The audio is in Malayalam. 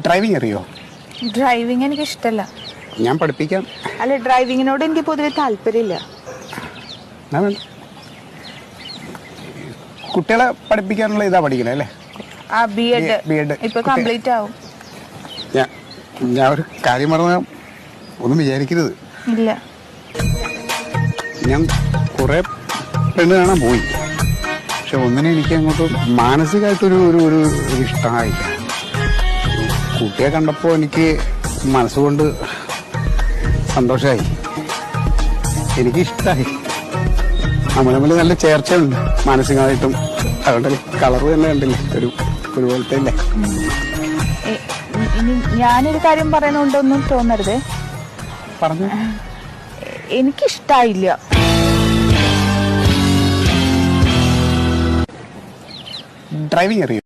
ഡ്രൈവിംഗ് അറിയോ? ഡ്രൈവിംഗ് എനിക്ക് ഇഷ്ടമല്ല. ഞാൻ പഠിപ്പിക്കാം. അല്ല, ഡ്രൈവിങ്ങിനോട് എനിക്ക് പൊതുവെ താല്പര്യമില്ല. കുട്ടികളെ പഠിപ്പിക്കാനുള്ള ഇതാ പഠിക്കണേ അല്ലേ? ആ ബി.എഡ് ഇപ്പൊ കംപ്ലീറ്റ് ആവും. ഞാൻ ഒരു കാര്യം പറഞ്ഞ ഒന്നും വിചാരിക്കരുത്. ഇല്ല, ഞാൻ കുറെ പെണ്ണ് കാണാൻ പോയി. പക്ഷെ ഒന്നിനെ എനിക്ക് അങ്ങോട്ട് മാനസികമായിട്ടൊരു ഒരു ഒരു ഇഷ്ടമായില്ല. കുട്ടിയെ കണ്ടപ്പോൾ എനിക്ക് മനസ്സുകൊണ്ട് സന്തോഷമായി, എനിക്ക് ഇഷ്ടമായി. നമ്മൾ തമ്മിൽ നല്ല ചേർച്ചയുണ്ട് മാനസികമായിട്ടും. അതുകൊണ്ട് കളറ് തന്നെ കണ്ടില്ലേ, ഒരുപോലത്തെ അല്ലേ? ഇനി ഞാനൊരു കാര്യം പറയുന്നുണ്ടൊന്നും തോന്നരുതേ. പറഞ്ഞു. എനിക്കിഷ്ടായില്ല. ഡ്രൈവിംഗ് അറിയോ?